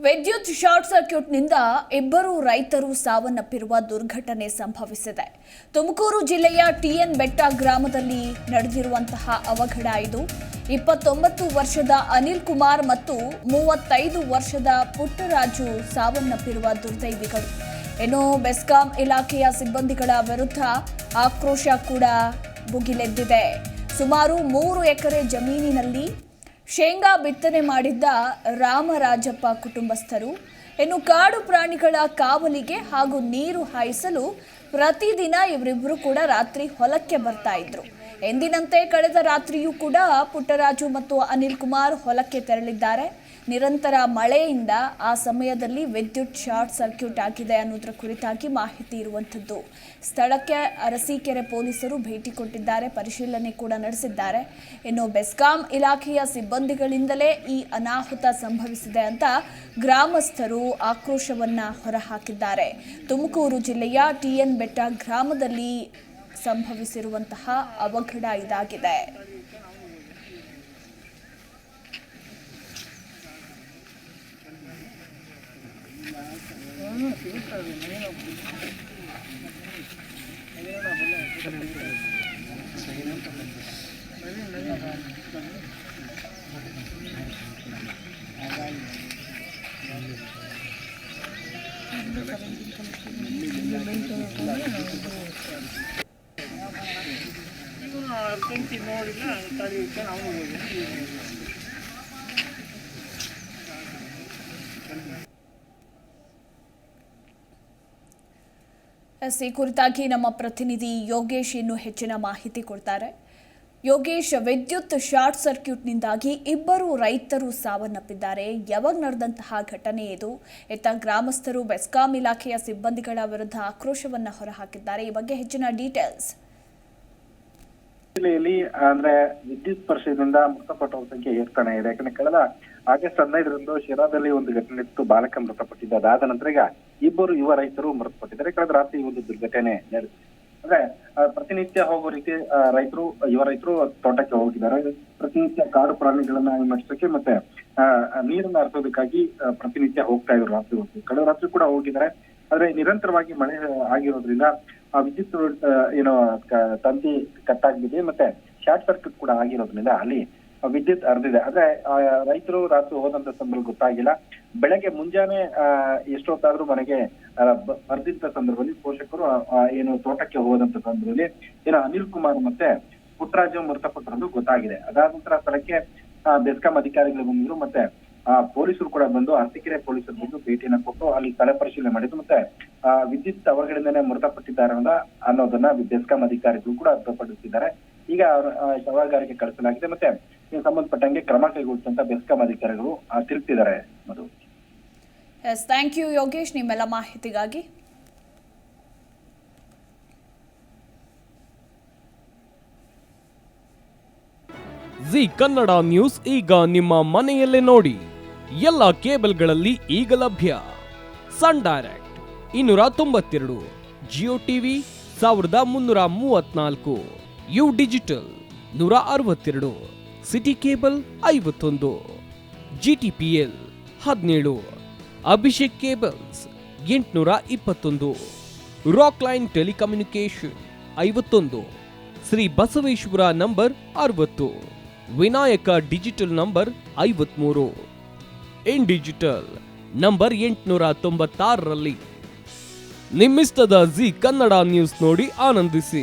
ವಿದ್ಯುತ್ ಶಾರ್ಟ್ ಸರ್ಕ್ಯೂಟ್ನಿಂದ ಇಬ್ಬರು ರೈತರು ಸಾವನ್ನಪ್ಪಿರುವ ದುರ್ಘಟನೆ ಸಂಭವಿಸಿದೆ. ತುಮಕೂರು ಜಿಲ್ಲೆಯ ಟಿಎನ್ ಬೆಟ್ಟ ಗ್ರಾಮದಲ್ಲಿ ನಡೆದಿರುವಂತಹ ಅವಘಡ ಇದು. 29 ವರ್ಷದ ಅನಿಲ್ ಕುಮಾರ್ ಮತ್ತು 35 ವರ್ಷದ ಪುಟ್ಟರಾಜು ಸಾವನ್ನಪ್ಪಿರುವ ದುರ್ದೈವಿಗಳು. ಇನ್ನು ಬೆಸ್ಕಾಂ ಇಲಾಖೆಯ ಸಿಬ್ಬಂದಿಗಳ ವಿರುದ್ಧ ಆಕ್ರೋಶ ಕೂಡ ಭುಗಿಲೆದ್ದಿದೆ. ಸುಮಾರು 3 ಎಕರೆ ಜಮೀನಿನಲ್ಲಿ ಶೇಂಗಾ ಬಿತ್ತನೆ ಮಾಡಿದ್ದ ರಾಮರಾಜಪ್ಪ ಕುಟುಂಬಸ್ಥರು ಇನ್ನು ಕಾಡು ಪ್ರಾಣಿಗಳ ಕಾವಲಿಗೆ ಹಾಗೂ ನೀರು ಹಾಯಿಸಲು ಪ್ರತಿದಿನ ಇವರಿಬ್ಬರು ಕೂಡ ರಾತ್ರಿ ಹೊಲಕ್ಕೆ ಬರ್ತಾ ಇದ್ರು. ಎಂದಿನಂತೆ ಕಳೆದ ರಾತ್ರಿಯೂ ಕೂಡ ಪುಟ್ಟರಾಜು ಮತ್ತು ಅನಿಲ್ ಕುಮಾರ್ ಹೊಲಕ್ಕೆ ತೆರಳಿದ್ದಾರೆ. ನಿರಂತರ ಮಳೆಯಿಂದ ಆ ಸಮಯದಲ್ಲಿ ವಿದ್ಯುತ್ ಶಾರ್ಟ್ ಸರ್ಕ್ಯೂಟ್ ಆಗಿದೆ ಅನ್ನೋದರ ಕುರಿತಾಗಿ ಮಾಹಿತಿ ಇರುವಂಥದ್ದು. ಸ್ಥಳಕ್ಕೆ ಅರಸೀಕೆರೆ ಪೊಲೀಸರು ಭೇಟಿ ಕೊಟ್ಟಿದ್ದಾರೆ, ಪರಿಶೀಲನೆ ಕೂಡ ನಡೆಸಿದ್ದಾರೆ. ಇನ್ನು ಬೆಸ್ಕಾಂ ಇಲಾಖೆಯ ಸಿಬ್ಬಂದಿಗಳಿಂದಲೇ ಈ ಅನಾಹುತ ಸಂಭವಿಸಿದೆ ಅಂತ ಗ್ರಾಮಸ್ಥರು ಆಕ್ರೋಶವನ್ನ ಹೊರಹಾಕಿದ್ದಾರೆ. ತುಮಕೂರು ಜಿಲ್ಲೆಯ ಟಿಎನ್ ಬೆಟ್ಟ ಗ್ರಾಮದಲ್ಲಿ ಸಂಭವಿಸಿರುವಂತಹ ಅವಘಡ ಇದಾಗಿದೆ. ಈ ಕುರಿತಾಗಿ ನಮ್ಮ ಪ್ರತಿನಿಧಿ ಯೋಗೇಶ್ ಇನ್ನು ಹೆಚ್ಚಿನ ಮಾಹಿತಿ ಕೊಡ್ತಾರೆ. ಯೋಗೇಶ್, ವಿದ್ಯುತ್ ಶಾರ್ಟ್ ಸರ್ಕ್ಯೂಟ್ನಿಂದಾಗಿ ಇಬ್ಬರು ರೈತರು ಸಾವನ್ನಪ್ಪಿದ್ದಾರೆ. ಯಾವಾಗ ನಡೆದಂತಹ ಘಟನೆ ಇದು? ಇತ್ತ ಗ್ರಾಮಸ್ಥರು ಬೆಸ್ಕಾಂ ಇಲಾಖೆಯ ಸಿಬ್ಬಂದಿಗಳ ವಿರುದ್ಧ ಆಕ್ರೋಶವನ್ನ ಹೊರಹಾಕಿದ್ದಾರೆ. ಈ ಬಗ್ಗೆ ಹೆಚ್ಚಿನ ಡೀಟೇಲ್ಸ್. ಜಿಲ್ಲೆಯಲ್ಲಿ ಅಂದ್ರೆ ವಿದ್ಯುತ್ ಸ್ಪರ್ಶದಿಂದ ಮೃತಪಟ್ಟವರ ಸಂಖ್ಯೆ ಏರ್ತಾನೆ ಇದೆ. ಯಾಕಂದ್ರೆ ಕಳೆದ ಆಗಸ್ಟ್ 15ರಂದು ಶಿರಾದಲ್ಲಿ ಒಂದು ಘಟನೆ ಇತ್ತು, ಬಾಲಕ ಮೃತಪಟ್ಟಿದ್ದ. ಅದಾದ ನಂತರ ಈಗ ಇಬ್ಬರು ಯುವ ರೈತರು ಮೃತಪಟ್ಟಿದ್ದಾರೆ. ಕಳೆದ ರಾತ್ರಿ ಒಂದು ದುರ್ಘಟನೆ ನಡೆದಿದೆ. ಅಂದ್ರೆ ಪ್ರತಿನಿತ್ಯ ಹೋಗೋ ರೀತಿ ಯುವ ರೈತರು ತೋಟಕ್ಕೆ ಹೋಗಿದ್ದಾರೆ. ಪ್ರತಿನಿತ್ಯ ಕಾಡು ಪ್ರಾಣಿಗಳನ್ನ ವಿಮರ್ಶಿಸಕ್ಕೆ ಮತ್ತೆ ನೀರನ್ನ ಹರಿಸೋದಕ್ಕಾಗಿ ಪ್ರತಿನಿತ್ಯ ಹೋಗ್ತಾ ಇದ್ರು ರಾತ್ರಿ ಹೊತ್ತು. ಕಳೆದ ರಾತ್ರಿ ಕೂಡ ಹೋಗಿದ್ದಾರೆ. ಆದ್ರೆ ನಿರಂತರವಾಗಿ ಮಳೆ ಆಗಿರೋದ್ರಿಂದ ಆ ವಿದ್ಯುತ್ ತಂತಿ ಕಟ್ಟಾಗಿದೆ, ಮತ್ತೆ ಶಾರ್ಟ್ ಸರ್ಕ್ಯೂಟ್ ಕೂಡ ಆಗಿರೋದ್ರಿಂದ ಅಲ್ಲಿ ವಿದ್ಯುತ್ ಹರಿದಿದೆ. ಆದ್ರೆ ರೈತರು ರಾತ್ರಿ ಹೋದಂತ ಸಂದರ್ಭ ಗೊತ್ತಾಗಿಲ್ಲ. ಬೆಳಗ್ಗೆ ಮುಂಜಾನೆ ಎಷ್ಟೊತ್ತಾದ್ರೂ ಮನೆಗೆ ಹರಿದಿದ್ದ ಸಂದರ್ಭದಲ್ಲಿ ಪೋಷಕರು ತೋಟಕ್ಕೆ ಹೋದಂತ ಸಂದರ್ಭದಲ್ಲಿ ಅನಿಲ್ ಕುಮಾರ್ ಮತ್ತೆ ಪುಟ್ಟರಾಜು ಮೃತಪಟ್ಟರು ಗೊತ್ತಾಗಿದೆ. ಅದಾದ ನಂತರ ಸ್ಥಳಕ್ಕೆ ಬೆಸ್ಕಾಂ ಅಧಿಕಾರಿಗಳು ಬಂದಿದ್ರು, ಮತ್ತೆ ಪೊಲೀಸರು ಕೂಡ ಬಂದು ಅರಸೀಕೆರೆ ಪೊಲೀಸರು ಬಂದು ಭೇಟಿಯನ್ನ ಕೊಟ್ಟು ಅಲ್ಲಿ ಸ್ಥಳ ಪರಿಶೀಲನೆ ಮಾಡಿದ್ರು. ಮತ್ತೆ ವಿದ್ಯುತ್ ಅವಘಡದಿಂದನೇ ಮೃತಪಟ್ಟಿದ್ದಾರೆ ಅನ್ನೋದನ್ನ ಬೆಸ್ಕಾಂ ಅಧಿಕಾರಿಗಳು ಕೂಡ ಅರ್ಥಪಡಿಸಿದ್ದಾರೆ. ಈಗ ಶವಾಗಾರಕ್ಕೆ ಕಳಿಸಲಾಗಿದೆ, ಮತ್ತೆ ಸಂಬಂಧಪಟ್ಟಂಗೆ ಕ್ರಮ ಕೈಗೊಳ್ಳುವಂತ ಬೆಸ್ಕಾಂ ಅಧಿಕಾರಿಗಳು ತಿಳಿಸಿದ್ದಾರೆ. ಮಧು. ಥ್ಯಾಂಕ್ ಯು ಯೋಗೇಶ್, ನಿಮ್ಮೆಲ್ಲ ಮಾಹಿತಿಗಾಗಿ. ಜಿ ಕನ್ನಡ ನ್ಯೂಸ್ ಈಗ ನಿಮ್ಮ ಮನೆಯಲ್ಲೇ ನೋಡಿ. ಎಲ್ಲ ಕೇಬಲ್ಗಳಲ್ಲಿ ಈಗ ಲಭ್ಯ. Sun Direct 292, Jio TV 1334, U digital 162, city cable 51, GTPL 17, Abhishek cables 821, rock line telecommunication 51, Shri Basaveshwara number 60, Vinayaka digital number 53, in digital number 896ರಲ್ಲಿ. ನಿಮ್ಮಿಸ್ತದ ಜಿ ಕನ್ನಡ ನ್ಯೂಸ್ ನೋಡಿ ಆನಂದಿಸಿ.